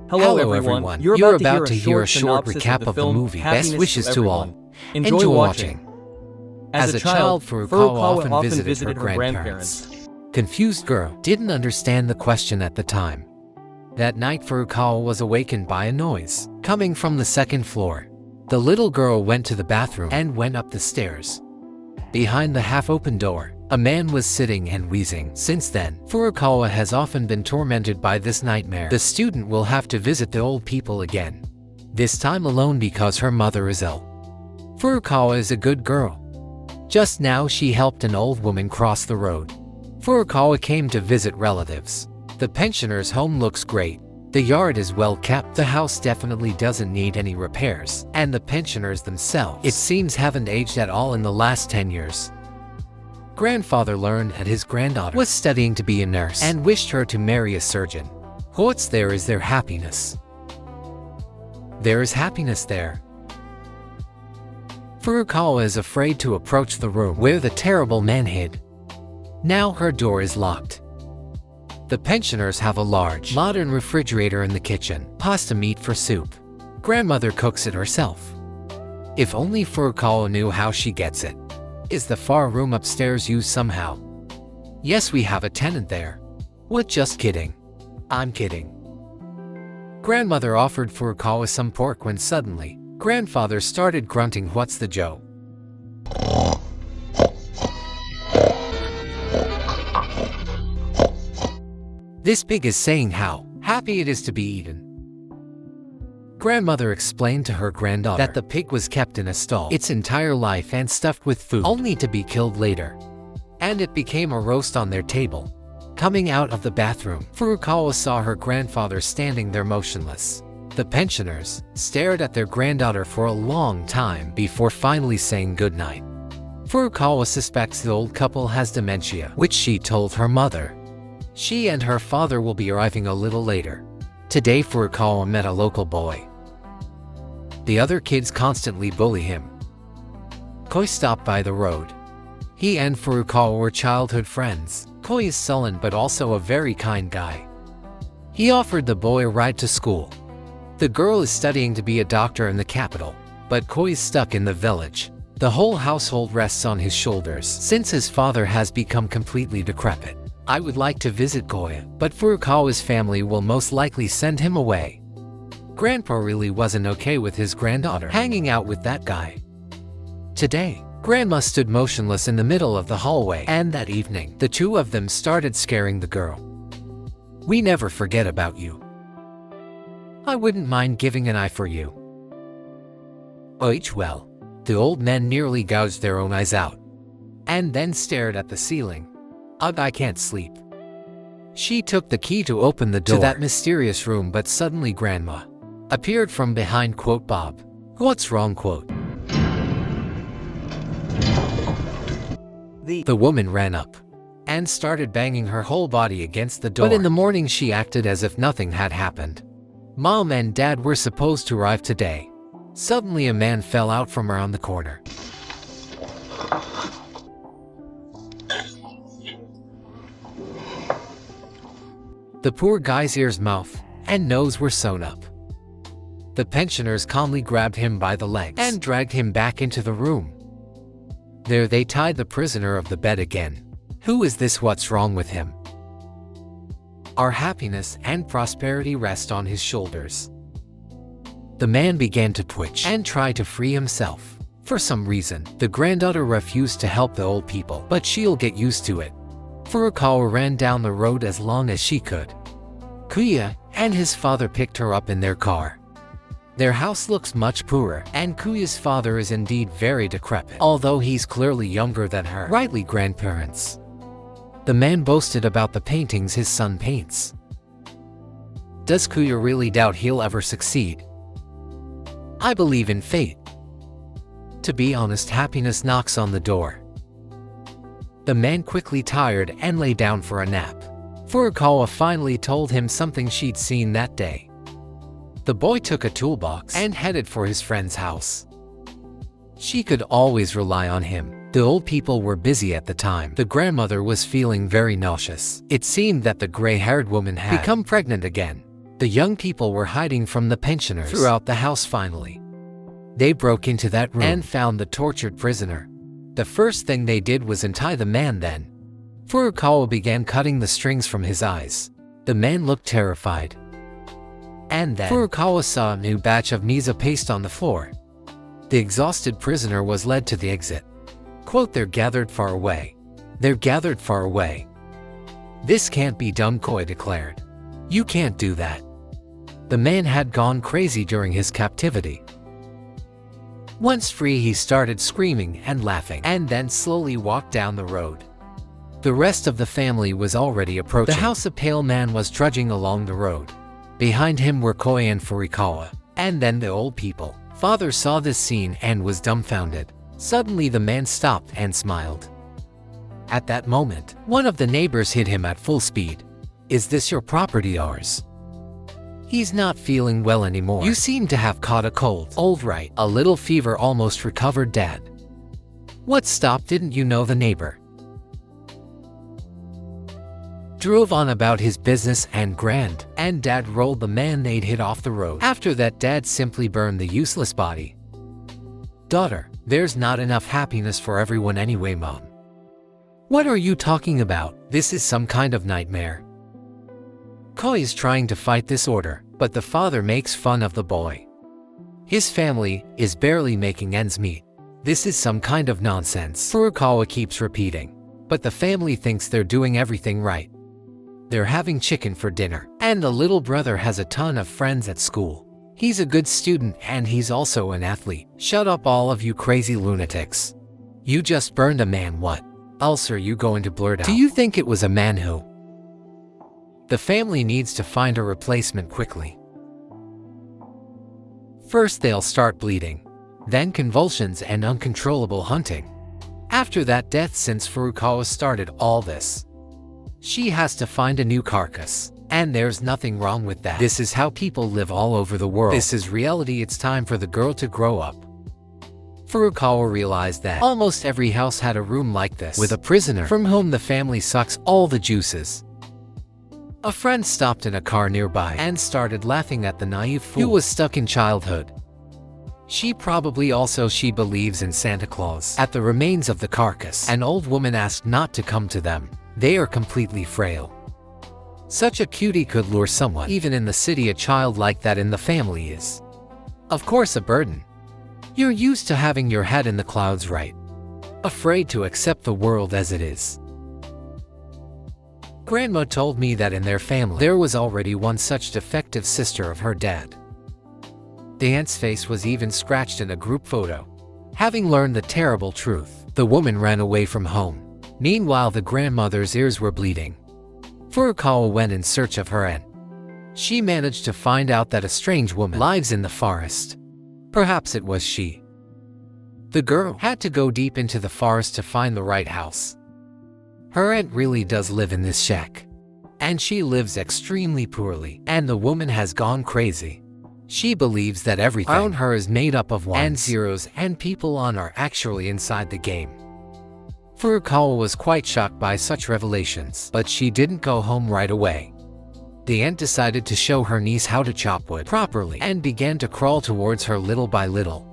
Hello everyone, you're about to hear a short recap of the movie Best Wishes to All. Enjoy watching. As a child, Furukawa often visited her grandparents. Confused girl didn't understand the question at the time. That night Furukawa was awakened by a noise coming from the second floor. The little girl went to the bathroom and went up the stairs. Behind the half-open door, a man was sitting and wheezing. Since then, Furukawa has often been tormented by this nightmare. The student will have to visit the old people again, this time alone because her mother is ill. Furukawa is a good girl. Just now she helped an old woman cross the road. Furukawa came to visit relatives. The pensioner's home looks great. The yard is well kept. The house definitely doesn't need any repairs. And the pensioners themselves, it seems, haven't aged at all in the last 10 years. Grandfather learned that his granddaughter was studying to be a nurse and wished her to marry a surgeon. What's there is there happiness. There is happiness there. Furukawa is afraid to approach the room where the terrible man hid. Now her door is locked. The pensioners have a large, modern refrigerator in the kitchen. Pasta meat for soup. Grandmother cooks it herself. If only Furukawa knew how she gets it. Is the far room upstairs used somehow? Yes, we have a tenant there. What? Just kidding. I'm kidding. Grandmother offered Furukawa some pork when suddenly, grandfather started grunting. What's the joke? This pig is saying how happy it is to be eaten. Grandmother explained to her granddaughter that the pig was kept in a stall its entire life and stuffed with food, only to be killed later. And it became a roast on their table. Coming out of the bathroom, Furukawa saw her grandfather standing there motionless. The pensioners stared at their granddaughter for a long time before finally saying goodnight. Furukawa suspects the old couple has dementia, which she told her mother. She and her father will be arriving a little later. Today Furukawa met a local boy. The other kids constantly bully him. Koi stopped by the road. He and Furukawa were childhood friends. Koi is sullen but also a very kind guy. He offered the boy a ride to school. The girl is studying to be a doctor in the capital, but Koi is stuck in the village. The whole household rests on his shoulders since his father has become completely decrepit. I would like to visit Koya, but Furukawa's family will most likely send him away. Grandpa really wasn't okay with his granddaughter hanging out with that guy. Today, Grandma stood motionless in the middle of the hallway, and that evening, the two of them started scaring the girl. We never forget about you. I wouldn't mind giving an eye for you. Well, the old men nearly gouged their own eyes out, and then stared at the ceiling. Ugh, I can't sleep. She took the key to open the door to that mysterious room, but suddenly Grandma appeared from behind. Bob, what's wrong? The woman ran up and started banging her whole body against the door. But in the morning she acted as if nothing had happened. Mom and Dad were supposed to arrive today. Suddenly a man fell out from around the corner. The poor guy's ears, mouth, and nose were sewn up. The pensioners calmly grabbed him by the legs and dragged him back into the room. There they tied the prisoner of the bed again. Who is this? What's wrong with him? Our happiness and prosperity rest on his shoulders. The man began to twitch and try to free himself. For some reason, the granddaughter refused to help the old people, but she'll get used to it. Furukawa ran down the road as long as she could. Kuya and his father picked her up in their car. Their house looks much poorer, and Kuya's father is indeed very decrepit, although he's clearly younger than her rightly grandparents. The man boasted about the paintings his son paints. Does Kuya really doubt he'll ever succeed? I believe in fate. To be honest, happiness knocks on the door. The man quickly tired and lay down for a nap. Furukawa finally told him something she'd seen that day. The boy took a toolbox and headed for his friend's house. She could always rely on him. The old people were busy at the time. The grandmother was feeling very nauseous. It seemed that the gray-haired woman had become pregnant again. The young people were hiding from the pensioners throughout the house finally. They broke into that room and found the tortured prisoner. The first thing they did was untie the man then. Furukawa began cutting the strings from his eyes. The man looked terrified. And then Furukawa saw a new batch of Misa paste on the floor. The exhausted prisoner was led to the exit. Quote, "They're gathered far away. They're gathered far away." "This can't be done," Koi declared. "You can't do that." The man had gone crazy during his captivity. Once free, he started screaming and laughing, and then slowly walked down the road. The rest of the family was already approaching. The house of Pale Man was trudging along the road. Behind him were Koi and Furukawa, and then the old people. Father saw this scene and was dumbfounded. Suddenly the man stopped and smiled. At that moment, one of the neighbors hit him at full speed. "Is this your property, ours? He's not feeling well anymore. You seem to have caught a cold." "Old right, a little fever, almost recovered, Dad." "What stopped? Didn't you know?" The neighbor drove on about his business, and Dad rolled the man they'd hit off the road. After that, Dad simply burned the useless body. "Daughter, there's not enough happiness for everyone anyway, Mom." "What are you talking about? This is some kind of nightmare." Koi is trying to fight this order, but the father makes fun of the boy. His family is barely making ends meet. "This is some kind of nonsense," Furukawa keeps repeating. But the family thinks they're doing everything right. They're having chicken for dinner, and the little brother has a ton of friends at school. He's a good student and he's also an athlete. "Shut up, all of you crazy lunatics. You just burned a man. What else are you going to blurt out? Do you think it was a man who?" The family needs to find a replacement quickly. First they'll start bleeding, then convulsions and uncontrollable hunting. After that, death. Since Furukawa started all this, she has to find a new carcass. And there's nothing wrong with that. This is how people live all over the world. This is reality. It's time for the girl to grow up. Furukawa realized that almost every house had a room like this, with a prisoner from whom the family sucks all the juices. A friend stopped in a car nearby and started laughing at the naive fool who was stuck in childhood. She believes in Santa Claus. At the remains of the carcass, an old woman asked not to come to them. They are completely frail. Such a cutie could lure someone. Even in the city, a child like that in the family is, of course, a burden. You're used to having your head in the clouds, right? Afraid to accept the world as it is. Grandma told me that in their family, there was already one such defective sister of her dad. The aunt's face was even scratched in a group photo. Having learned the terrible truth, the woman ran away from home. Meanwhile, the grandmother's ears were bleeding. Furukawa went in search of her aunt. She managed to find out that a strange woman lives in the forest. Perhaps it was she. The girl had to go deep into the forest to find the right house. Her aunt really does live in this shack. And she lives extremely poorly, and the woman has gone crazy. She believes that everything around her is made up of ones and zeros, and people on are actually inside the game. Furukawa was quite shocked by such revelations, but she didn't go home right away. The aunt decided to show her niece how to chop wood properly and began to crawl towards her little by little.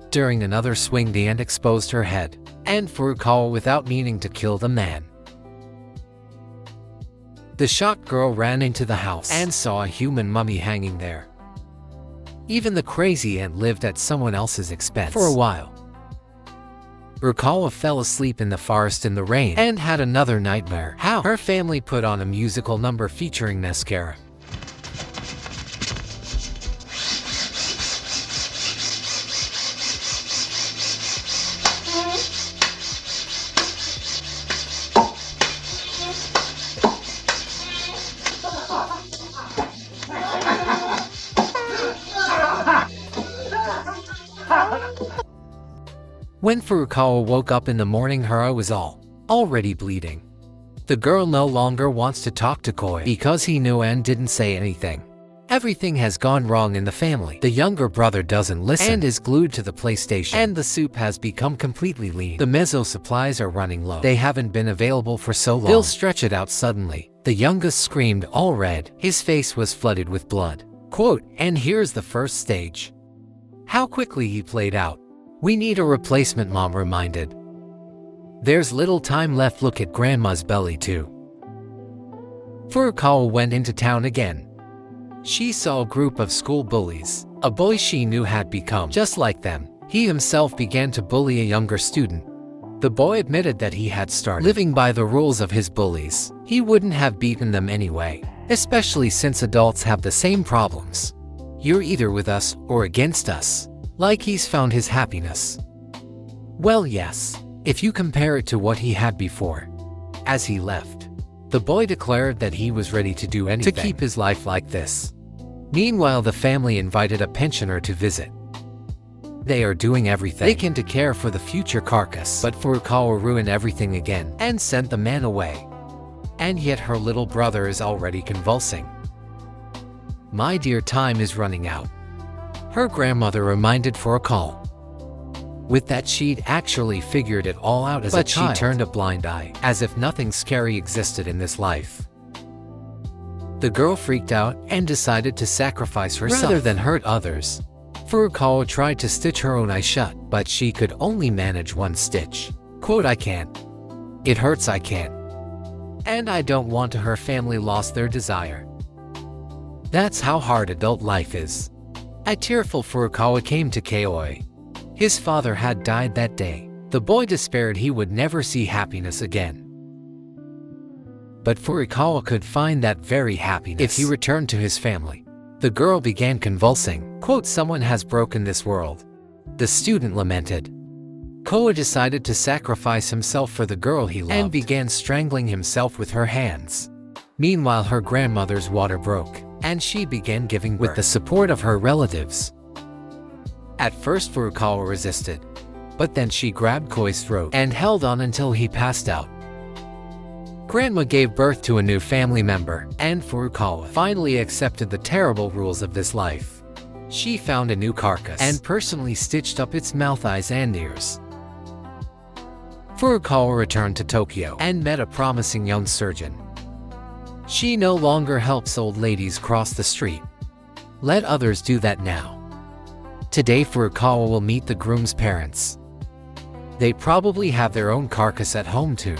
During another swing, the aunt exposed her head, and Furukawa, without meaning to kill the man. The shocked girl ran into the house and saw a human mummy hanging there. Even the crazy aunt lived at someone else's expense for a while. Furukawa fell asleep in the forest in the rain and had another nightmare. How her family put on a musical number featuring mascara. When Furukawa woke up in the morning, her eye was already bleeding. The girl no longer wants to talk to Koi because he knew and didn't say anything. Everything has gone wrong in the family. The younger brother doesn't listen and is glued to the PlayStation, and the soup has become completely lean. The mezzo supplies are running low. They haven't been available for so long. They'll stretch it out suddenly. The youngest screamed, all red. His face was flooded with blood. Quote, and here's the first stage. How quickly he played out. We need a replacement, Mom reminded. There's little time left. Look at Grandma's belly too. Furukawa went into town again. She saw a group of school bullies. A boy she knew had become just like them. He himself began to bully a younger student. The boy admitted that he had started living by the rules of his bullies. He wouldn't have beaten them anyway, especially since adults have the same problems. You're either with us or against us. Like he's found his happiness. Well, yes, if you compare it to what he had before. As he left, the boy declared that he was ready to do anything to keep his life like this. Meanwhile, the family invited a pensioner to visit. They are doing everything they can to care for the future carcass, but Furukawa ruined everything again and sent the man away. And yet her little brother is already convulsing. My dear, time is running out. Her grandmother reminded Furukawa. With that, she'd actually figured it all out as a child. But she turned a blind eye, as if nothing scary existed in this life. The girl freaked out and decided to sacrifice herself rather than hurt others. Furukawa tried to stitch her own eye shut, but she could only manage one stitch. Quote, I can't. It hurts, I can't. And I don't want to. Her family lost their desire. That's how hard adult life is. A tearful Furukawa came to Kaioi. His father had died that day. The boy despaired he would never see happiness again. But Furukawa could find that very happiness if he returned to his family. The girl began convulsing. Quote, someone has broken this world. The student lamented. Koa decided to sacrifice himself for the girl he loved and began strangling himself with her hands. Meanwhile, her grandmother's water broke, and she began giving birth with the support of her relatives. At first, Furukawa resisted, but then she grabbed Koi's throat and held on until he passed out. Grandma gave birth to a new family member, and Furukawa finally accepted the terrible rules of this life. She found a new carcass and personally stitched up its mouth, eyes, and ears. Furukawa returned to Tokyo and met a promising young surgeon. She no longer helps old ladies cross the street. Let others do that now. Today, Furukawa will meet the groom's parents. They probably have their own carcass at home too.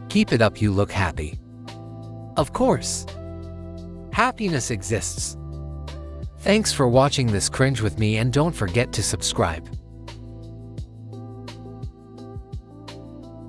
Keep it up, you look happy. Of course. Happiness exists. Thanks for watching this cringe with me, and don't forget to subscribe.